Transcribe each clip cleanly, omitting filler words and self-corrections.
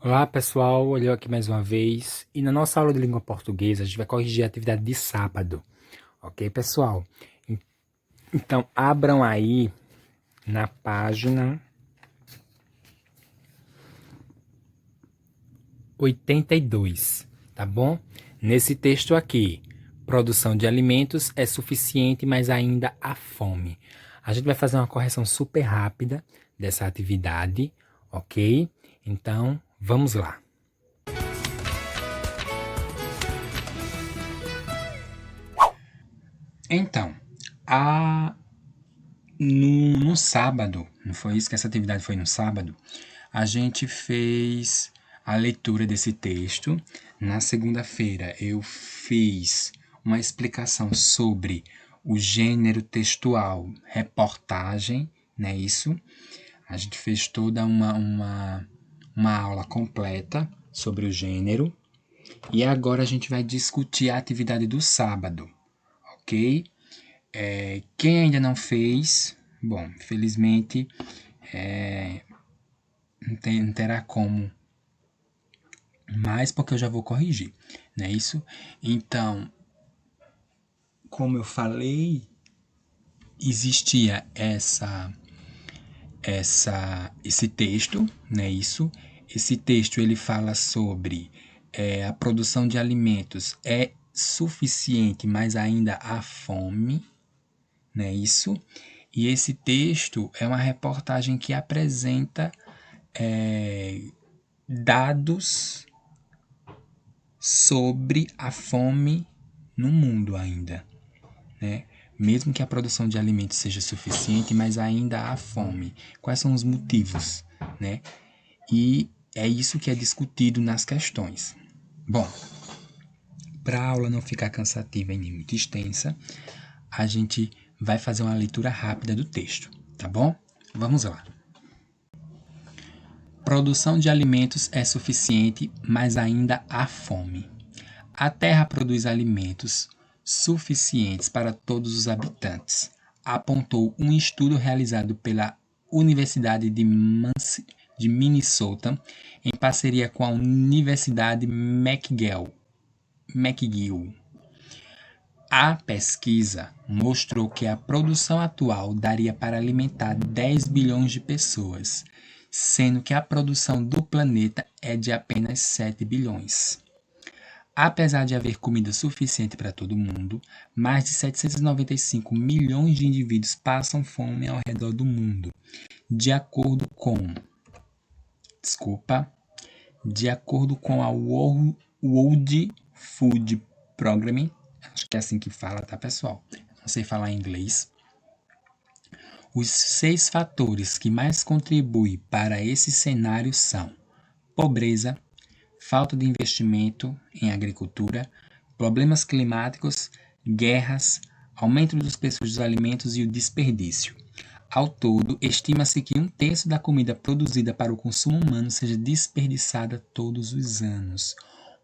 Olá pessoal, olhou aqui mais uma vez e na nossa aula de língua portuguesa a gente vai corrigir a atividade de sábado, ok pessoal? Então abram aí na página 82, tá bom? Nesse texto aqui, produção de alimentos é suficiente, mas ainda há fome. A gente vai fazer uma correção super rápida dessa atividade, ok? Então vamos lá. Então, a no sábado, não foi isso que essa atividade foi no sábado, a gente fez a leitura desse texto. Na segunda-feira eu fiz uma explicação sobre o gênero textual reportagem, né? Isso. A gente fez toda uma aula completa sobre o gênero. E agora a gente vai discutir a atividade do sábado, ok? Quem ainda não fez, bom, infelizmente não terá como mais, porque eu já vou corrigir, não é isso? Então, como eu falei, existia esse texto, não é isso? Esse texto ele fala sobre a produção de alimentos é suficiente, mas ainda há fome, não é isso? E esse texto é uma reportagem que apresenta dados sobre a fome no mundo ainda, né? Mesmo que a produção de alimentos seja suficiente, mas ainda há fome. Quais são os motivos, né? E é isso que é discutido nas questões. Bom, para a aula não ficar cansativa e nem muito extensa, a gente vai fazer uma leitura rápida do texto, tá bom? Vamos lá. Produção de alimentos é suficiente, mas ainda há fome. A Terra produz alimentos suficientes para todos os habitantes, apontou um estudo realizado pela Universidade de Minnesota em parceria com a Universidade McGill. A pesquisa mostrou que a produção atual daria para alimentar 10 bilhões de pessoas, sendo que a produção do planeta é de apenas 7 bilhões. Apesar de haver comida suficiente para todo mundo, mais de 795 milhões de indivíduos passam fome ao redor do mundo, de acordo com, de acordo com a World Food Programme, acho que é assim que fala, tá pessoal? Não sei falar inglês. Os 6 fatores que mais contribuem para esse cenário são pobreza, falta de investimento em agricultura, problemas climáticos, guerras, aumento dos preços dos alimentos e o desperdício. Ao todo, estima-se que 1/3 da comida produzida para o consumo humano seja desperdiçada todos os anos.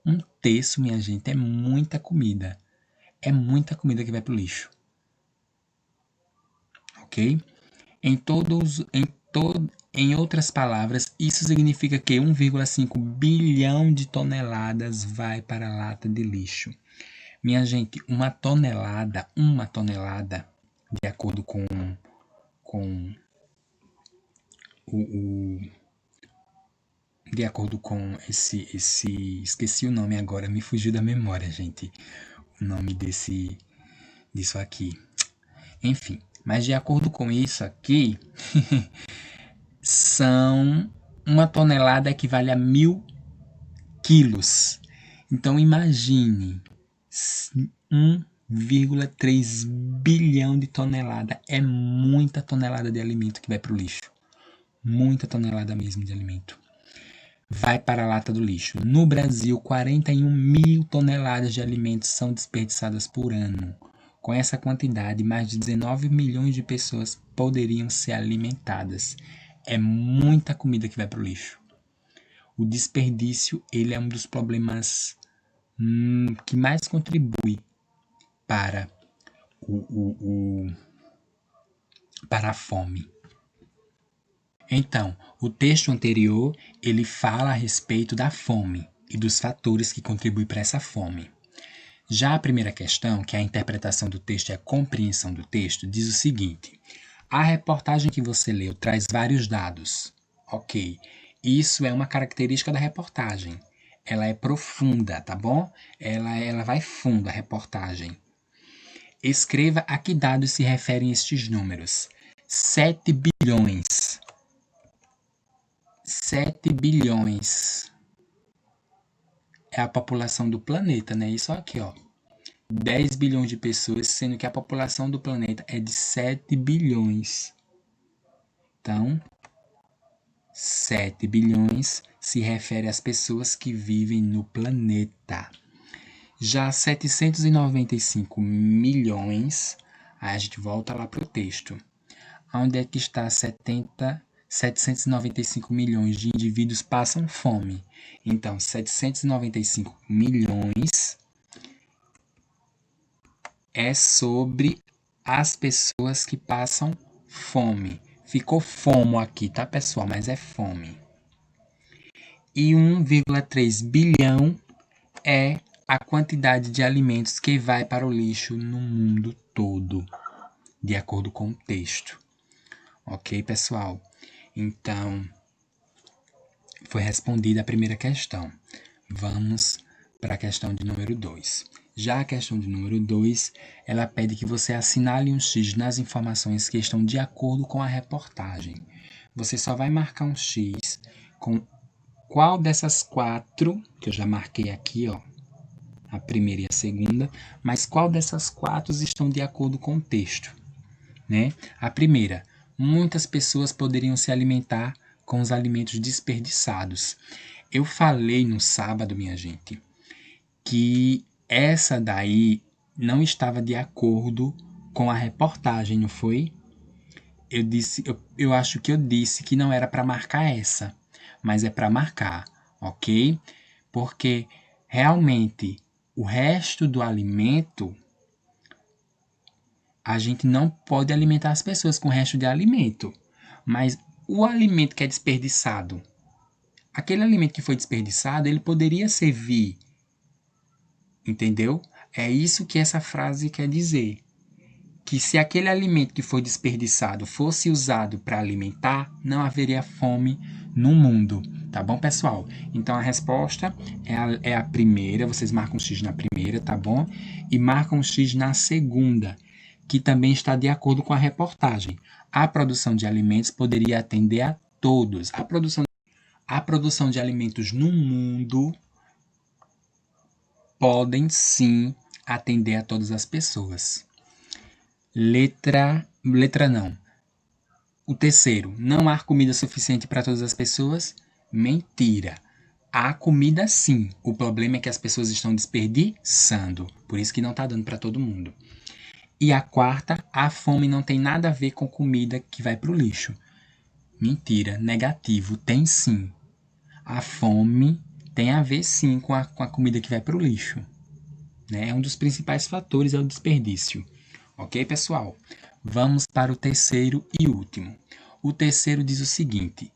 1/3, minha gente, é muita comida. É muita comida que vai para o lixo. Ok? Em outras palavras, isso significa que 1,5 bilhão de toneladas vai para a lata de lixo. Minha gente, uma tonelada, de acordo com o de acordo com esqueci o nome agora, me fugiu da memória, gente, o nome disso aqui. Enfim, mas de acordo com isso aqui, são uma tonelada equivale a 1.000 quilos. Então imagine 1,3 bilhão de tonelada. É muita tonelada de alimento que vai para o lixo. Muita tonelada mesmo de alimento. Vai para a lata do lixo. No Brasil, 41 mil toneladas de alimentos são desperdiçadas por ano. Com essa quantidade, mais de 19 milhões de pessoas poderiam ser alimentadas. É muita comida que vai para o lixo. O desperdício ele é um dos problemas que mais contribui para para a fome. Então, o texto anterior, ele fala a respeito da fome e dos fatores que contribuem para essa fome. Já a primeira questão, que é a interpretação do texto e a compreensão do texto, diz o seguinte: a reportagem que você leu traz vários dados. Ok, isso é uma característica da reportagem. Ela é profunda, tá bom? Ela vai fundo, a reportagem. Escreva a que dados se referem estes números. 7 bilhões. 7 bilhões é a população do planeta, né? Isso aqui, ó. 10 bilhões de pessoas, sendo que a população do planeta é de 7 bilhões. Então, 7 bilhões se refere às pessoas que vivem no planeta. Já 795 milhões, aí a gente volta lá para o texto. Onde é que está 795 milhões de indivíduos passam fome? Então, 795 milhões é sobre as pessoas que passam fome. Ficou fomo aqui, tá, pessoal? Mas é fome. E 1,3 bilhão é a quantidade de alimentos que vai para o lixo no mundo todo, de acordo com o texto. Ok, pessoal? Então, foi respondida a primeira questão. Vamos para a questão de número 2. Já a questão de número 2, ela pede que você assinale um X nas informações que estão de acordo com a reportagem. Você só vai marcar um X com qual dessas 4, que eu já marquei aqui, ó, a primeira e a segunda, mas qual dessas 4 estão de acordo com o texto, né? A primeira, muitas pessoas poderiam se alimentar com os alimentos desperdiçados. Eu falei no sábado, minha gente, que essa daí não estava de acordo com a reportagem, não foi? Eu acho que eu disse que não era para marcar essa, mas é para marcar, ok? Porque realmente o resto do alimento, a gente não pode alimentar as pessoas com o resto de alimento, mas o alimento que é desperdiçado, aquele alimento que foi desperdiçado, ele poderia servir, entendeu? É isso que essa frase quer dizer. Que se aquele alimento que foi desperdiçado fosse usado para alimentar, não haveria fome no mundo. Tá bom, pessoal? Então a resposta é a primeira, vocês marcam um X na primeira, tá bom? E marcam um X na segunda, que também está de acordo com a reportagem. A produção de alimentos poderia atender a todos. A produção de alimentos no mundo podem sim atender a todas as pessoas. Letra não. O terceiro, não há comida suficiente para todas as pessoas? Mentira. Há comida sim. O problema é que as pessoas estão desperdiçando. Por isso que não está dando para todo mundo. E a quarta, a fome não tem nada a ver com comida que vai para o lixo. Mentira, negativo, tem sim. A fome tem a ver sim com a comida que vai para o lixo. Né? É um dos principais fatores, é o desperdício. Ok, pessoal? Vamos para o terceiro e último. O terceiro diz o seguinte: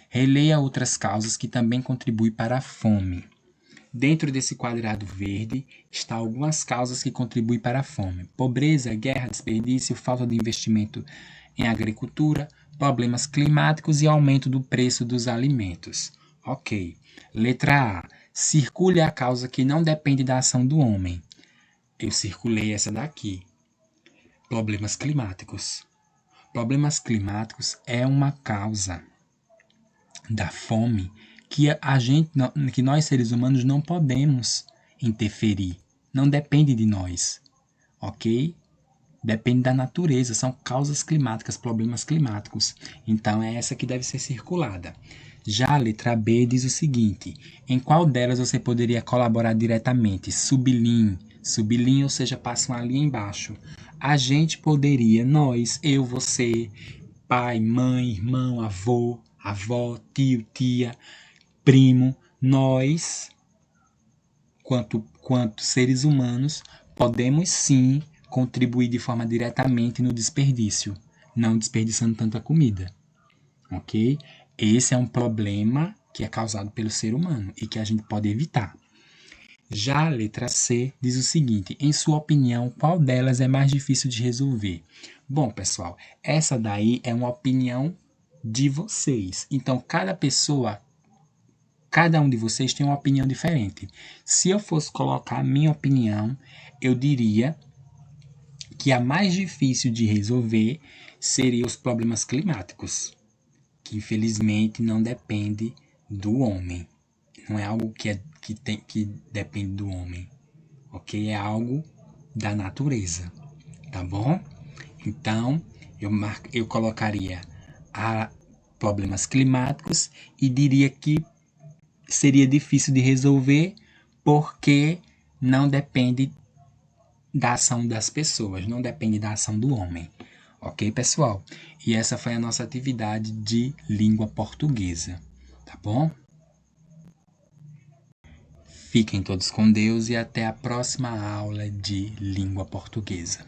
releia outras causas que também contribuem para a fome. Dentro desse quadrado verde está algumas causas que contribuem para a fome: pobreza, guerra, desperdício, falta de investimento em agricultura, problemas climáticos e aumento do preço dos alimentos. Ok. Letra A. Circule a causa que não depende da ação do homem. Eu circulei essa daqui. Problemas climáticos. Problemas climáticos é uma causa da fome que nós seres humanos não podemos interferir. Não depende de nós, ok? Depende da natureza, são causas climáticas, problemas climáticos. Então é essa que deve ser circulada. Já a letra B diz o seguinte: em qual delas você poderia colaborar diretamente? Sublinhe, ou seja, passa uma linha embaixo. A gente poderia, nós, eu, você, pai, mãe, irmão, avô, avó, tio, tia, primo, nós, quanto seres humanos, podemos sim contribuir de forma diretamente no desperdício, não desperdiçando tanta comida. ok? Esse é um problema que é causado pelo ser humano e que a gente pode evitar. Já a letra C diz o seguinte: em sua opinião, qual delas é mais difícil de resolver? Bom, pessoal, essa daí é uma opinião de vocês. Então, cada um de vocês tem uma opinião diferente. Se eu fosse colocar a minha opinião, eu diria que a mais difícil de resolver seria os problemas climáticos, que infelizmente não depende do homem. Não é algo que depende do homem, ok? É algo da natureza, tá bom? Então, eu colocaria a problemas climáticos e diria que seria difícil de resolver porque não depende da ação das pessoas, não depende da ação do homem. Ok, pessoal? E essa foi a nossa atividade de língua portuguesa, tá bom? Fiquem todos com Deus e até a próxima aula de língua portuguesa.